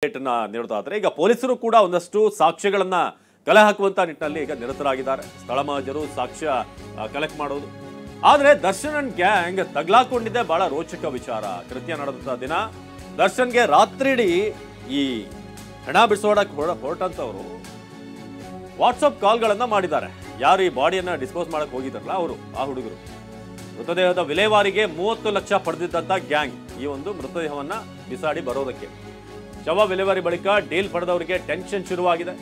ನೀಡೋದಾದ್ರೆ ಈಗ ಪೊಲೀಸರು ಕೂಡ ಒಂದಷ್ಟು ಸಾಕ್ಷ್ಯಗಳನ್ನ ಕಲೆ ಹಾಕುವಂತ ನಿಟ್ಟಿನಲ್ಲಿ ಈಗ ನಿರತರಾಗಿದ್ದಾರೆ. ಸ್ಥಳ ಮಹಜರು ಸಾಕ್ಷ್ಯ ಕಲೆಕ್ಟ್ ಮಾಡೋದು. ಆದ್ರೆ ದರ್ಶನ್ ಅಂಡ್ ಗ್ಯಾಂಗ್ ತಗ್ಲಾಕೊಂಡಿದ್ದೆ ಬಹಳ ರೋಚಕ ವಿಚಾರ. ಕೃತ್ಯ ನಡೆದಂತ ದಿನ ದರ್ಶನ್ಗೆ ರಾತ್ರಿಡೀ ಈ ಹೆಣ ಬಿಡಿಸೋಡಕ್ಕೆ ಹೊರಟಂತವರು ವಾಟ್ಸಪ್ ಕಾಲ್ಗಳನ್ನ ಮಾಡಿದ್ದಾರೆ. ಯಾರು ಈ ಬಾಡಿಯನ್ನ ಡಿಸ್ಪೋಸ್ ಮಾಡಕ್ ಹೋಗಿದಾರಲ್ಲ ಅವರು, ಆ ಹುಡುಗರು. ಮೃತದೇಹದ ವಿಲೇವಾರಿಗೆ 30 ಲಕ್ಷ ಪಡೆದಿದ್ದಂತ ಗ್ಯಾಂಗ್ ಈ ಒಂದು ಮೃತದೇಹವನ್ನ ಬಿಸಾಡಿ ಬರೋದಕ್ಕೆ. ಶವ ವಿಲೇವಾರಿ ಬಳಿಕ ಡೀಲ್ ಪಡೆದವರಿಗೆ ಟೆನ್ಷನ್ ಶುರುವಾಗಿದೆ.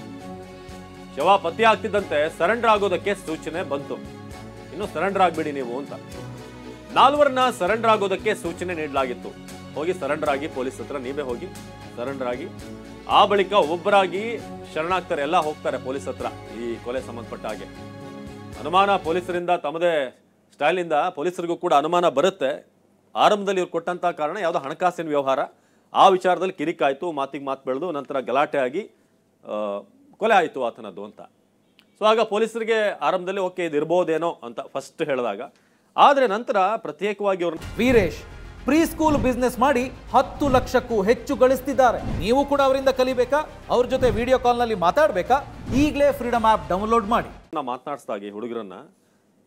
ಶವ ಪತ್ತೆ ಆಗ್ತಿದ್ದಂತೆ ಸರೆಂಡರ್ ಆಗೋದಕ್ಕೆ ಸೂಚನೆ ಬಂತು. ಇನ್ನು ಸರೆಂಡರ್ ಆಗ್ಬಿಡಿ ನೀವು ಅಂತ 4 ಸರೆಂಡರ್ ಆಗೋದಕ್ಕೆ ಸೂಚನೆ ನೀಡಲಾಗಿತ್ತು. ಹೋಗಿ ಸರೆಂಡರ್ ಆಗಿ ಪೊಲೀಸ್ ಹತ್ರ ನೀವೇ ಹೋಗಿ ಸರೆಂಡರ್ ಆಗಿ. ಆ ಬಳಿಕ ಒಬ್ಬರಾಗಿ ಶರಣಾಗ್ತಾರೆ, ಎಲ್ಲ ಹೋಗ್ತಾರೆ ಪೊಲೀಸ್ ಹತ್ರ ಈ ಕೊಲೆ ಸಂಬಂಧಪಟ್ಟ ಹಾಗೆ. ಅನುಮಾನ ಪೊಲೀಸರಿಂದ ತಮ್ಮದೇ ಸ್ಟೈಲಿಂದ ಪೊಲೀಸರಿಗೂ ಕೂಡ ಅನುಮಾನ ಬರುತ್ತೆ. ಆರಂಭದಲ್ಲಿ ಇವ್ರು ಕೊಟ್ಟಂತ ಕಾರಣ ಯಾವುದೋ ಹಣಕಾಸಿನ ವ್ಯವಹಾರ, ಆ ವಿಚಾರದಲ್ಲಿ ಕಿರಿಕಾಯ್ತು, ಮಾತಿಗೆ ಮಾತು ಬೆಳೆದು ನಂತರ ಗಲಾಟೆ ಆಗಿ ಕೊಲೆ ಆಯಿತು ಆತನದ್ದು ಅಂತ. ಸೊ ಆಗ ಪೊಲೀಸರಿಗೆ ಆರಂಭದಲ್ಲಿ ಓಕೆ ಇದು ಇರ್ಬೋದೇನೋ ಅಂತ ಫಸ್ಟ್ ಹೇಳಿದಾಗ, ಆದರೆ ನಂತರ ಪ್ರತ್ಯೇಕವಾಗಿ ಅವ್ರನ್ನ ವೀರೇಶ್ ಪ್ರೀ ಸ್ಕೂಲ್ ಬಿಸ್ನೆಸ್ ಮಾಡಿ 10 ಲಕ್ಷಕ್ಕೂ ಹೆಚ್ಚು ಗಳಿಸ್ತಿದ್ದಾರೆ. ನೀವು ಕೂಡ ಅವರಿಂದ ಕಲಿಬೇಕಾ? ಅವ್ರ ಜೊತೆ ವಿಡಿಯೋ ಕಾಲ್ನಲ್ಲಿ ಮಾತಾಡಬೇಕಾ? ಈಗಲೇ ಫ್ರೀಡಮ್ ಆ್ಯಪ್ ಡೌನ್ಲೋಡ್ ಮಾಡಿ. ಮಾತನಾಡಿಸಿದಾಗೆ ಹುಡುಗರನ್ನ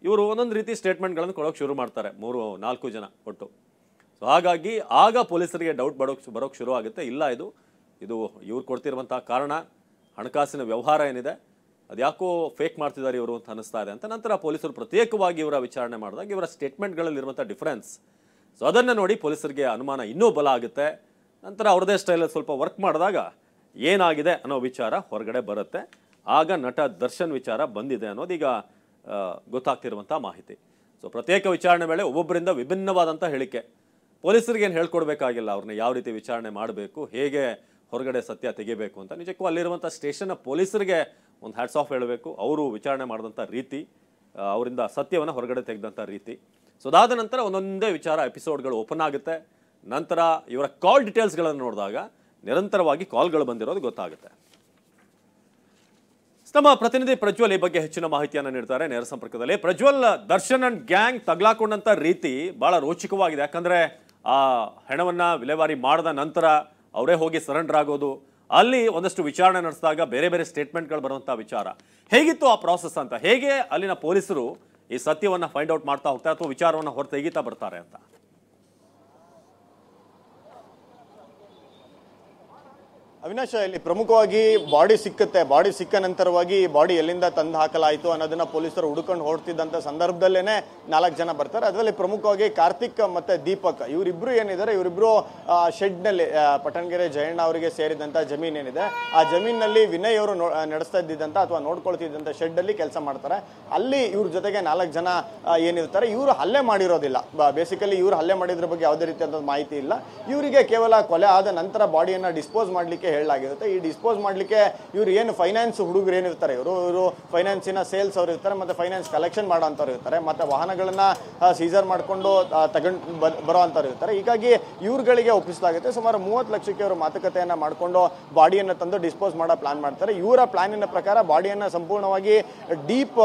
ಇವರು ಒಂದೊಂದು ರೀತಿ ಸ್ಟೇಟ್ಮೆಂಟ್ಗಳನ್ನು ಕೊಡೋಕೆ ಶುರು ಮಾಡ್ತಾರೆ, 3-4 ಜನ ಒಟ್ಟು. ಸೊ ಹಾಗಾಗಿ ಆಗ ಪೊಲೀಸರಿಗೆ ಡೌಟ್ ಬರೋಕ್ಕೆ ಶುರು ಆಗುತ್ತೆ. ಇಲ್ಲ ಇದು ಇವ್ರು ಕೊಡ್ತಿರುವಂಥ ಕಾರಣ ಹಣಕಾಸಿನ ವ್ಯವಹಾರ ಏನಿದೆ ಅದ್ಯಾಕೋ ಫೇಕ್ ಮಾಡ್ತಿದ್ದಾರೆ ಇವರು ಅಂತ ಅನಿಸ್ತಾ ಇದೆ ಅಂತ. ನಂತರ ಪೊಲೀಸರು ಪ್ರತ್ಯೇಕವಾಗಿ ಇವರ ವಿಚಾರಣೆ ಮಾಡಿದಾಗ ಇವರ ಸ್ಟೇಟ್ಮೆಂಟ್ಗಳಲ್ಲಿರುವಂಥ ಡಿಫರೆನ್ಸ್, ಸೊ ಅದನ್ನು ನೋಡಿ ಪೊಲೀಸರಿಗೆ ಅನುಮಾನ ಇನ್ನೂ ಬಲ ಆಗುತ್ತೆ. ನಂತರ ಅವ್ರದೇ ಸ್ಟೈಲಲ್ಲಿ ಸ್ವಲ್ಪ ವರ್ಕ್ ಮಾಡಿದಾಗ ಏನಾಗಿದೆ ಅನ್ನೋ ವಿಚಾರ ಹೊರಗಡೆ ಬರುತ್ತೆ. ಆಗ ನಟ ದರ್ಶನ್ ವಿಚಾರ ಬಂದಿದೆ ಅನ್ನೋದೀಗ ಗೊತ್ತಾಗ್ತಿರುವಂಥ ಮಾಹಿತಿ. ಸೊ ಪ್ರತ್ಯೇಕ ವಿಚಾರಣೆ ವೇಳೆ ಒಬ್ಬೊಬ್ಬರಿಂದ ವಿಭಿನ್ನವಾದಂಥ ಹೇಳಿಕೆ. ಪೊಲೀಸರಿಗೆ ಏನು ಹೇಳ್ಕೊಡ್ಬೇಕಾಗಿಲ್ಲ, ಅವ್ರನ್ನ ಯಾವ ರೀತಿ ವಿಚಾರಣೆ ಮಾಡಬೇಕು, ಹೇಗೆ ಹೊರಗಡೆ ಸತ್ಯ ತೆಗಿಬೇಕು ಅಂತ. ನಿಜಕ್ಕೂ ಅಲ್ಲಿರುವಂಥ ಸ್ಟೇಷನ್ನ ಪೊಲೀಸರಿಗೆ ಒಂದು ಹ್ಯಾಟ್ಸ್ ಆಫ್ ಹೇಳಬೇಕು. ಅವರು ವಿಚಾರಣೆ ಮಾಡಿದಂಥ ರೀತಿ, ಅವರಿಂದ ಸತ್ಯವನ್ನು ಹೊರಗಡೆ ತೆಗೆದಂಥ ರೀತಿ. ಸೊ ಅದಾದ ನಂತರ ಒಂದೊಂದೇ ವಿಚಾರ ಎಪಿಸೋಡ್ಗಳು ಓಪನ್ ಆಗುತ್ತೆ. ನಂತರ ಇವರ ಕಾಲ್ ಡೀಟೇಲ್ಸ್ಗಳನ್ನು ನೋಡಿದಾಗ ನಿರಂತರವಾಗಿ ಕಾಲ್ಗಳು ಬಂದಿರೋದು ಗೊತ್ತಾಗುತ್ತೆ. ನಮ್ಮ ಪ್ರತಿನಿಧಿ ಪ್ರಜ್ವಲ್ ಈ ಬಗ್ಗೆ ಹೆಚ್ಚಿನ ಮಾಹಿತಿಯನ್ನು ನೀಡ್ತಾರೆ ನೇರ ಸಂಪರ್ಕದಲ್ಲಿ. ಪ್ರಜ್ವಲ್, ದರ್ಶನ್ ಅಂಡ್ ಗ್ಯಾಂಗ್ ತಗ್ಲಾಕೊಂಡಂತ ರೀತಿ ಬಹಳ ರೋಚಕವಾಗಿದೆ. ಯಾಕಂದ್ರೆ ಆ ಹೆಣವನ್ನ ವಿಲೇವಾರಿ ಮಾಡಿದ ನಂತರ ಅವರೇ ಹೋಗಿ ಸರೆಂಡರ್ ಆಗೋದು, ಅಲ್ಲಿ ಒಂದಷ್ಟು ವಿಚಾರಣೆ ನಡೆಸಿದಾಗ ಬೇರೆ ಬೇರೆ ಸ್ಟೇಟ್ಮೆಂಟ್ಗಳು ಬರುವಂತಹ ವಿಚಾರ. ಹೇಗಿತ್ತು ಆ ಪ್ರಾಸೆಸ್ ಅಂತ? ಹೇಗೆ ಅಲ್ಲಿನ ಪೊಲೀಸರು ಈ ಸತ್ಯವನ್ನ ಫೈಂಡ್ ಔಟ್ ಮಾಡ್ತಾ ಹೋಗ್ತಾರೆ ಅಥವಾ ವಿಚಾರವನ್ನ ಹೊರತೆಗೀತಾ ಬರ್ತಾರೆ ಅಂತ? ಅವಿನಾಶ್, ಇಲ್ಲಿ ಪ್ರಮುಖವಾಗಿ ಬಾಡಿ ಸಿಕ್ಕುತ್ತೆ. ಬಾಡಿ ಸಿಕ್ಕ ನಂತರವಾಗಿ ಬಾಡಿ ಎಲ್ಲಿಂದ ತಂದು ಹಾಕಲಾಯಿತು ಅನ್ನೋದನ್ನ ಪೊಲೀಸರು ಹುಡುಕೊಂಡು ಹೊರಡ್ತಿದ್ದಂಥ ಸಂದರ್ಭದಲ್ಲೇನೆ 4 ಜನ ಬರ್ತಾರೆ. ಅದರಲ್ಲಿ ಪ್ರಮುಖವಾಗಿ ಕಾರ್ತಿಕ್ ಮತ್ತೆ ದೀಪಕ್, ಇವರಿಬ್ರು ಏನಿದ್ದಾರೆ, ಇವರಿಬ್ರು ಶೆಡ್ನಲ್ಲಿ ಪಟ್ಟಣಗೆರೆ ಜಯಣ್ಣ ಅವರಿಗೆ ಸೇರಿದಂಥ ಜಮೀನ್ ಏನಿದೆ, ಆ ಜಮೀನಲ್ಲಿ ವಿನಯ್ ಅವರು ನಡೆಸ್ತಾ ಇದ್ದಿದ್ದಂಥ ಅಥವಾ ನೋಡ್ಕೊಳ್ತಿದ್ದಂಥ ಶೆಡ್ ಅಲ್ಲಿ ಕೆಲಸ ಮಾಡ್ತಾರೆ. ಅಲ್ಲಿ ಇವ್ರ ಜೊತೆಗೆ 4 ಜನ ಏನಿರ್ತಾರೆ, ಇವರು ಹಲ್ಲೆ ಮಾಡಿರೋದಿಲ್ಲ. ಬೇಸಿಕಲಿ ಇವ್ರು ಹಲ್ಲೆ ಮಾಡಿದ್ರ ಬಗ್ಗೆ ಯಾವುದೇ ರೀತಿಯಾದ ಮಾಹಿತಿ ಇಲ್ಲ. ಇವರಿಗೆ ಕೇವಲ ಕೊಲೆ ಆದ ನಂತರ ಬಾಡಿಯನ್ನ ಡಿಸ್ಪೋಸ್ ಮಾಡ್ಲಿಕ್ಕೆ ಹೇಳಲಾಗಿರುತ್ತೆ. ಈ ಡಿಸ್ಪೋಸ್ ಮಾಡ್ಲಿಕ್ಕೆ ಇವ್ರು ಏನು ಫೈನಾನ್ಸ್ ಹುಡುಗರು ಏನಿರ್ತಾರೆ, ಇವರು ಫೈನಾನ್ಸಿನ ಸೇಲ್ಸ್ ಅವ್ರು ಇರ್ತಾರೆ, ಮತ್ತೆ ಫೈನಾನ್ಸ್ ಕಲೆಕ್ಷನ್ ಮಾಡೋ ಅಂತವ್ರು ಇರ್ತಾರೆ, ಮತ್ತೆ ವಾಹನಗಳನ್ನ ಸೀಸರ್ ಮಾಡ್ಕೊಂಡು ತಗೊಂಡು ಬರೋ ಅಂತವ್ರು ಇರ್ತಾರೆ. ಹೀಗಾಗಿ ಇವ್ರುಗಳಿಗೆ ಒಪ್ಪಿಸಲಾಗುತ್ತೆ. ಸುಮಾರು 30 ಲಕ್ಷಕ್ಕೆ ಅವರು ಮಾತುಕತೆಯನ್ನ ಮಾಡಿಕೊಂಡು ಬಾಡಿಯನ್ನ ತಂದು ಡಿಸ್ಪೋಸ್ ಮಾಡೋ ಪ್ಲಾನ್ ಮಾಡ್ತಾರೆ. ಇವರ ಪ್ಲಾನಿನ ಪ್ರಕಾರ ಬಾಡಿಯನ್ನ ಸಂಪೂರ್ಣವಾಗಿ ಡೀಪ್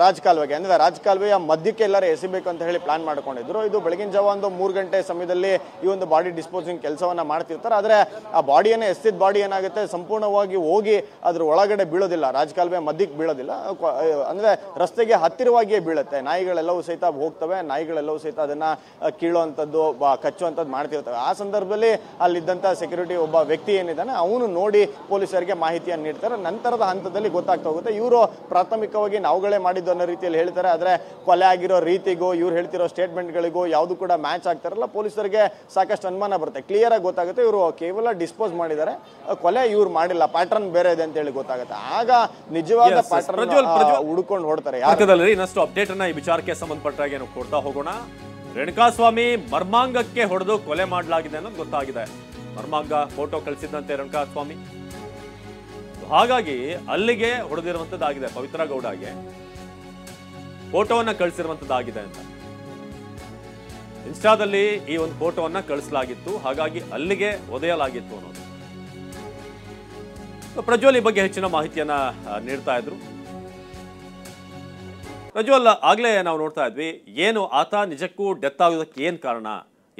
ರಾಜಕಾಲುವೆಗೆ, ಅಂದ್ರೆ ರಾಜಕಾಲುವೆಯ ಮಧ್ಯಕ್ಕೆ ಎಲ್ಲರೂ ಎಸಿಬೇಕು ಅಂತ ಹೇಳಿ ಪ್ಲಾನ್ ಮಾಡ್ಕೊಂಡಿದ್ರು. ಇದು ಬೆಳಗಿನ ಜಾವ ಒಂದು 3 ಗಂಟೆ ಸಮಯದಲ್ಲಿ ಈ ಒಂದು ಬಾಡಿ ಡಿಸ್ಪೋಸಿಂಗ್ ಕೆಲಸವನ್ನ ಮಾಡ್ತಿರ್ತಾರೆ. ಆದ್ರೆ ಆ ಬಾಡಿಯನ್ನ ಎಸ್ತಿದ್ ಬಾಡಿ ಏನಾಗುತ್ತೆ, ಸಂಪೂರ್ಣವಾಗಿ ಹೋಗಿ ಅದ್ರ ಒಳಗಡೆ ಬೀಳೋದಿಲ್ಲ, ರಾಜಕಾಲುವೆ ಮಧ್ಯಕ್ಕೆ ಬೀಳೋದಿಲ್ಲ, ಅಂದ್ರೆ ರಸ್ತೆಗೆ ಹತ್ತಿರವಾಗಿಯೇ ಬೀಳುತ್ತೆ. ನಾಯಿಗಳೆಲ್ಲವೂ ಸಹಿತ ಹೋಗ್ತವೆ, ನಾಯಿಗಳೆಲ್ಲವೂ ಸಹಿತ ಅದನ್ನ ಕೀಳುವಂಥದ್ದು ಕಚ್ಚುವಂಥದ್ದು ಮಾಡ್ತಿರ್ತವೆ. ಆ ಸಂದರ್ಭದಲ್ಲಿ ಅಲ್ಲಿದ್ದಂಥ ಸೆಕ್ಯೂರಿಟಿ ಒಬ್ಬ ವ್ಯಕ್ತಿ ಏನಿದ್ದಾನೆ ಅವನು ನೋಡಿ ಪೊಲೀಸರಿಗೆ ಮಾಹಿತಿಯನ್ನು ನೀಡ್ತಾರೆ. ನಂತರದ ಹಂತದಲ್ಲಿ ಗೊತ್ತಾಗ್ತಾ ಹೋಗುತ್ತೆ, ಇವರು ಪ್ರಾಥಮಿಕವಾಗಿ ನಾವುಗಳೇ ಮಾಡಿದ್ದು ಅನ್ನೋ ರೀತಿಯಲ್ಲಿ ಹೇಳ್ತಾರೆ. ಆದ್ರೆ ಕೊಲೆ ಆಗಿರೋ ರೀತಿಗೂ ಇವ್ರು ಹೇಳ್ತಿರೋ ಸ್ಟೇಟ್ಮೆಂಟ್ಗಳಿಗೂ ಯಾವುದು ಕೂಡ ಮ್ಯಾಚ್ ಆಗ್ತಾರಲ್ಲ, ಪೊಲೀಸರಿಗೆ ಸಾಕಷ್ಟು ಅನುಮಾನ ಬರುತ್ತೆ. ಕ್ಲಿಯರ್ ಆಗಿ ಗೊತ್ತಾಗುತ್ತೆ ಇವರು ಕೇವಲ ಡಿಸ್ಪೋಸ್ ಮಾಡಿದ್ದಾರೆ, ಕೊಲೆ ಇವ್ರು ಮಾಡಿಲ್ಲ, ಪ್ಯಾಟರ್ನ್ ಬೇರೆ ಇದೆ ಅಂತ ಹೇಳಿ ಗೊತ್ತಾಗುತ್ತೆ. ಆಗ ನಿಜವಾದ ಪ್ಯಾಟರ್ನ್ ಹುಡುಕೊಂಡು ಹೊಡ್ತಾರೆ. ಇನ್ನಷ್ಟು ಅಪ್ಡೇಟ್ ಅನ್ನ ಈ ವಿಚಾರಕ್ಕೆ ಸಂಬಂಧಪಟ್ಟಾಗ ಕೊಡ್ತಾ ಹೋಗೋಣ. ರೇಣುಕಾಸ್ವಾಮಿ ಮರ್ಮಾಂಗಕ್ಕೆ ಹೊಡೆದು ಕೊಲೆ ಮಾಡಲಾಗಿದೆ ಅನ್ನೋದು ಗೊತ್ತಾಗಿದೆ. ಮರ್ಮಾಂಗ ಫೋಟೋ ಕಳಿಸಿದಂತೆ ರೇಣುಕಾಸ್ವಾಮಿ, ಹಾಗಾಗಿ ಅಲ್ಲಿಗೆ ಹೊಡೆದಿರುವಂತದ್ದಾಗಿದೆ. ಪವಿತ್ರ ಗೌಡಗೆ ಫೋಟೋವನ್ನ ಕಳಿಸಿರುವಂತದ್ದಾಗಿದೆ ಅಂತ ಇನ್ಸ್ಟಾದಲ್ಲಿ ಈ ಒಂದು ಫೋಟೋವನ್ನ ಕಳಿಸಲಾಗಿತ್ತು. ಹಾಗಾಗಿ ಅಲ್ಲಿಗೆ ಒದೆಯಲಾಗಿತ್ತು ಅನ್ನೋದು. ಪ್ರಜ್ವಲ್ ಈ ಬಗ್ಗೆ ಹೆಚ್ಚಿನ ಮಾಹಿತಿಯನ್ನ ನೀಡ್ತಾ ಇದ್ರು. ಪ್ರಜ್ವಲ್, ಆಗ್ಲೇ ನಾವು ನೋಡ್ತಾ ಇದ್ವಿ, ಏನು ಆತ ನಿಜಕ್ಕೂ ಡೆತ್ ಆಗೋದಕ್ಕೆ ಏನ್ ಕಾರಣ,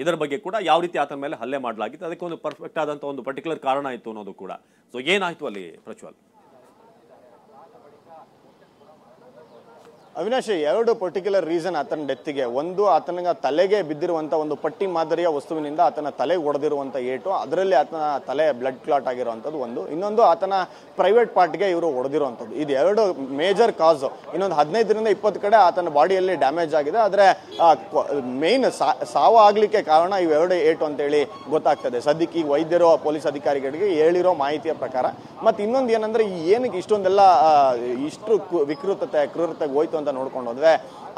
ಇದರ ಬಗ್ಗೆ ಕೂಡ ಯಾವ ರೀತಿ ಆತನ ಮೇಲೆ ಹಲ್ಲೆ ಮಾಡಲಾಗಿತ್ತು, ಅದಕ್ಕೆ ಒಂದು ಪರ್ಫೆಕ್ಟ್ ಆದಂಥ ಒಂದು ಪರ್ಟಿಕ್ಯುಲರ್ ಕಾರಣ ಇತ್ತು ಅನ್ನೋದು ಕೂಡ. ಸೊ ಏನಾಯ್ತು ಅಲ್ಲಿ ಪ್ರಜ್ವಲ್? ಅವಿನಾಶ್, ಎರಡು ಪರ್ಟಿಕ್ಯುಲರ್ ರೀಸನ್ ಆತನ ಡೆತ್ಗೆ. ಒಂದು, ಆತನಿಗೆ ತಲೆಗೆ ಬಿದ್ದಿರುವಂಥ ಒಂದು ಪಟ್ಟಿ ಮಾದರಿಯ ವಸ್ತುವಿನಿಂದ ಆತನ ತಲೆಗೆ ಹೊಡೆದಿರುವಂಥ ಏಟು, ಅದರಲ್ಲಿ ಆತನ ತಲೆ ಬ್ಲಡ್ ಕ್ಲಾಟ್ ಆಗಿರುವಂಥದ್ದು ಒಂದು. ಇನ್ನೊಂದು, ಆತನ ಪ್ರೈವೇಟ್ ಪಾರ್ಟ್ಗೆ ಇವರು ಹೊಡೆದಿರುವಂಥದ್ದು. ಇದು ಎರಡು ಮೇಜರ್ ಕಾಸು. ಇನ್ನೊಂದು 15ರಿಂದ 20 ಕಡೆ ಆತನ ಬಾಡಿಯಲ್ಲಿ ಡ್ಯಾಮೇಜ್ ಆಗಿದೆ. ಆದರೆ ಮೇನ್ ಸಾವು ಆಗಲಿಕ್ಕೆ ಕಾರಣ ಇವೆರಡು ಏಟು ಅಂತೇಳಿ ಗೊತ್ತಾಗ್ತದೆ ಸದ್ಯಕ್ಕೆ ಈಗ ವೈದ್ಯರು ಪೊಲೀಸ್ ಅಧಿಕಾರಿಗಳಿಗೆ ಹೇಳಿರೋ ಮಾಹಿತಿಯ ಪ್ರಕಾರ. ಮತ್ತು ಇನ್ನೊಂದು ಏನಂದರೆ, ಏನಕ್ಕೆ ಇಷ್ಟೊಂದೆಲ್ಲ ಇಷ್ಟು ವಿಕೃತತೆ ಕ್ರೂರತೆಗೆ ಹೋಯ್ತು ಅಂತ ನೋಡ್ಕೊಂಡು ಹೋದ್ರೆ,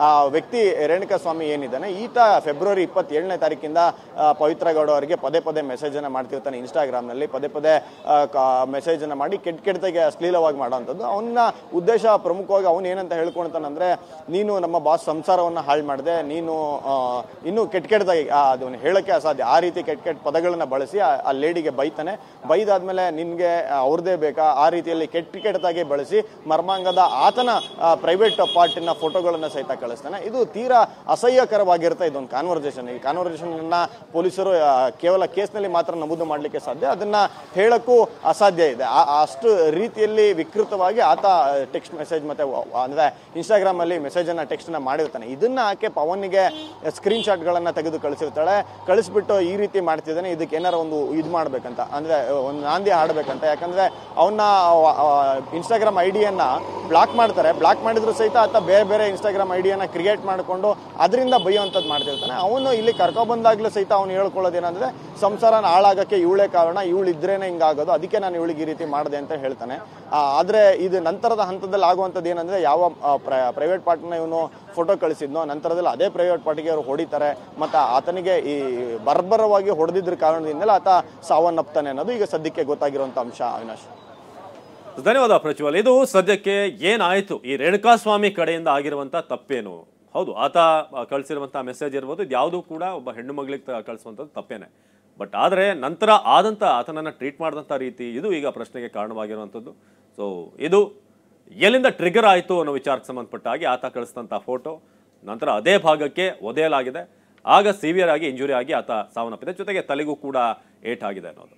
ಆ ವ್ಯಕ್ತಿ ರೇಣುಕಾಸ್ವಾಮಿ ಏನಿದ್ದಾನೆ, ಈತ ಫೆಬ್ರವರಿ 27ನೇ ತಾರೀಕಿಂದ ಪವಿತ್ರ ಗೌಡ ಅವರಿಗೆ ಪದೇ ಪದೇ ಮೆಸೇಜನ್ನು ಮಾಡ್ತಿರ್ತಾನೆ ಇನ್ಸ್ಟಾಗ್ರಾಮ್ನಲ್ಲಿ. ಪದೇ ಪದೇ ಮೆಸೇಜನ್ನು ಮಾಡಿ ಕೆಟ್ಟದಾಗಿ ಅಶ್ಲೀಲವಾಗಿ ಮಾಡೋವಂಥದ್ದು. ಅವನ ಉದ್ದೇಶ ಪ್ರಮುಖವಾಗಿ ಅವನು ಏನಂತ ಹೇಳ್ಕೊಳ್ತಾನಂದ್ರೆ, ನೀನು ನಮ್ಮ ಬಾಸ್ ಸಂಸಾರವನ್ನು ಹಾಳು ಮಾಡಿದೆ, ನೀನು ಇನ್ನೂ ಕೆಟ್ಟದಾಗಿ, ಅದನ್ನು ಹೇಳೋಕ್ಕೆ ಅಸಾಧ್ಯ, ಆ ರೀತಿ ಕೆಟ್ಟ ಪದಗಳನ್ನು ಬಳಸಿ ಆ ಲೇಡಿಗೆ ಬೈತಾನೆ. ಬೈದಾದ್ಮೇಲೆ ನಿನಗೆ ಅವ್ರದ್ದೇ ಬೇಕಾ, ಆ ರೀತಿಯಲ್ಲಿ ಕೆಟ್ಟದಾಗಿ ಬಳಸಿ ಮರ್ಮಾಂಗದ ಆತನ ಪ್ರೈವೇಟ್ ಪಾರ್ಟಿನ ಫೋಟೋಗಳನ್ನು ಸಹಿತ ಕಳಿಸ್ತಾನೆ. ಇದು ತೀರಾ ಅಸಹ್ಯಕರವಾಗಿರುತ್ತೆ ಇದೊಂದು ಕಾನ್ವರ್ಸೇಷನ್. ಈ ಕಾನ್ವರ್ಸೇಷನ್ ಪೊಲೀಸರು ಕೇವಲ ಕೇಸ್ನಲ್ಲಿ ಮಾತ್ರ ನಮೂದು ಮಾಡಲಿಕ್ಕೆ ಸಾಧ್ಯ, ಅದನ್ನ ಹೇಳಕ್ಕೂ ಅಸಾಧ್ಯ ಇದೆ. ಅಷ್ಟು ರೀತಿಯಲ್ಲಿ ವಿಕೃತವಾಗಿ ಆತ ಟೆಕ್ಸ್ಟ್ ಮೆಸೇಜ್ ಮತ್ತೆ ಅಂದ್ರೆ ಇನ್ಸ್ಟಾಗ್ರಾಮ್ ಅಲ್ಲಿ ಮೆಸೇಜ್ ಅನ್ನ ಟೆಕ್ಸ್ಟ್ ನ ಮಾಡಿರ್ತಾನೆ. ಇದನ್ನ ಆಕೆ ಪವನ್ಗೆ ಸ್ಕ್ರೀನ್ ಶಾಟ್ಗಳನ್ನ ತೆಗೆದು ಕಳಿಸಿರ್ತಾಳೆ. ಕಳಿಸ್ಬಿಟ್ಟು ಈ ರೀತಿ ಮಾಡ್ತಿದ್ದಾನೆ, ಇದಕ್ಕೆ ಏನಾರ ಒಂದು ಇದು ಮಾಡ್ಬೇಕಂತ, ಅಂದ್ರೆ ಒಂದು ನಾಂದಿ ಹಾಡ್ಬೇಕಂತ. ಯಾಕಂದ್ರೆ ಅವನ್ನ ಇನ್ಸ್ಟಾಗ್ರಾಮ್ ಐಡಿಯನ್ನ ಬ್ಲಾಕ್ ಮಾಡ್ತಾರೆ. ಬ್ಲಾಕ್ ಮಾಡಿದ್ರು ಸಹಿತ ಆತ ಬೇರೆ ಬೇರೆ ಇನ್ಸ್ಟಾಗ್ರಾಮ್ ಐಡಿಯನ್ನ ಕ್ರಿಯೇಟ್ ಮಾಡಿಕೊಂಡು ಅದರಿಂದ ಬೈಯುವಂಥದ್ದು ಮಾಡ್ತಿರ್ತಾನೆ. ಅವನು ಇಲ್ಲಿ ಕರ್ಕೊಬಂದಾಗ್ಲೂ ಸಹಿತ ಅವನು ಹೇಳ್ಕೊಳ್ಳೋದೇನಂದ್ರೆ, ಸಂಸಾರನ ಹಾಳಾಗಕ್ಕೆ ಇವಳೇ ಕಾರಣ, ಇವಳು ಇದ್ರೇನೆ ಹಿಂಗಾಗೋದು, ಅದಕ್ಕೆ ನಾನು ಇವಳಿಗೆ ಈ ರೀತಿ ಮಾಡಿದೆ ಅಂತ ಹೇಳ್ತಾನೆ. ಆದ್ರೆ ಇದು ನಂತರದ ಹಂತದಲ್ಲಿ ಆಗುವಂಥದ್ದು ಏನಂದ್ರೆ, ಯಾವ ಪ್ರೈವೇಟ್ ಪಾರ್ಟ್ನ ಇವನು ಫೋಟೋ ಕಳಿಸಿದ್ನೋ ನಂತರದಲ್ಲಿ ಅದೇ ಪ್ರೈವೇಟ್ ಪಾರ್ಟಿಗೆ ಅವರು ಹೊಡಿತಾರೆ. ಮತ್ತು ಆತನಿಗೆ ಈ ಬರ್ಬರವಾಗಿ ಹೊಡೆದಿದ್ರ ಕಾರಣದಿಂದಲೇ ಆತ ಸಾವನ್ನಪ್ತಾನೆ ಅನ್ನೋದು ಈಗ ಸದ್ಯಕ್ಕೆ ಗೊತ್ತಾಗಿರುವಂಥ ಅಂಶ. ಅವಿನಾಶ್, ಧನ್ಯವಾದ ಪ್ರಜ್ವಲ್. ಇದು ಸದ್ಯಕ್ಕೆ ಏನಾಯ್ತು, ಈ ರೇಣುಕಾಸ್ವಾಮಿ ಕಡೆಯಿಂದ ಆಗಿರುವಂತ ತಪ್ಪೇನು? ಹೌದು, ಆತ ಕಳಿಸಿರುವಂತ ಮೆಸೇಜ್ ಇರ್ಬೋದು, ಇದು ಯಾವುದೂ ಕೂಡ ಒಬ್ಬ ಹೆಣ್ಣು ಮಗಳಿಗೆ ಕಳಿಸುವಂಥದ್ದು ತಪ್ಪೇನೆ. ಬಟ್ ಆದರೆ ನಂತರ ಆದಂಥ ಆತನನ್ನು ಟ್ರೀಟ್ ಮಾಡಿದಂಥ ರೀತಿ, ಇದು ಈಗ ಪ್ರಶ್ನೆಗೆ ಕಾರಣವಾಗಿರುವಂಥದ್ದು. ಸೊ ಇದು ಎಲ್ಲಿಂದ ಟ್ರಿಗರ್ ಆಯಿತು ಅನ್ನೋ ವಿಚಾರಕ್ಕೆ ಸಂಬಂಧಪಟ್ಟ ಹಾಗೆ ಆತ ಕಳಿಸಿದಂಥ ಫೋಟೋ ನಂತರ ಅದೇ ಭಾಗಕ್ಕೆ ಒದೆಯಲಾಗಿದೆ. ಆಗ ಸಿವಿಯರ್ ಆಗಿ ಇಂಜುರಿ ಆಗಿ ಆತ ಸಾವನ್ನಪ್ಪಿದೆ, ಜೊತೆಗೆ ತಲೆಗೂ ಕೂಡ ಏಟಾಗಿದೆ ಅನ್ನೋದು.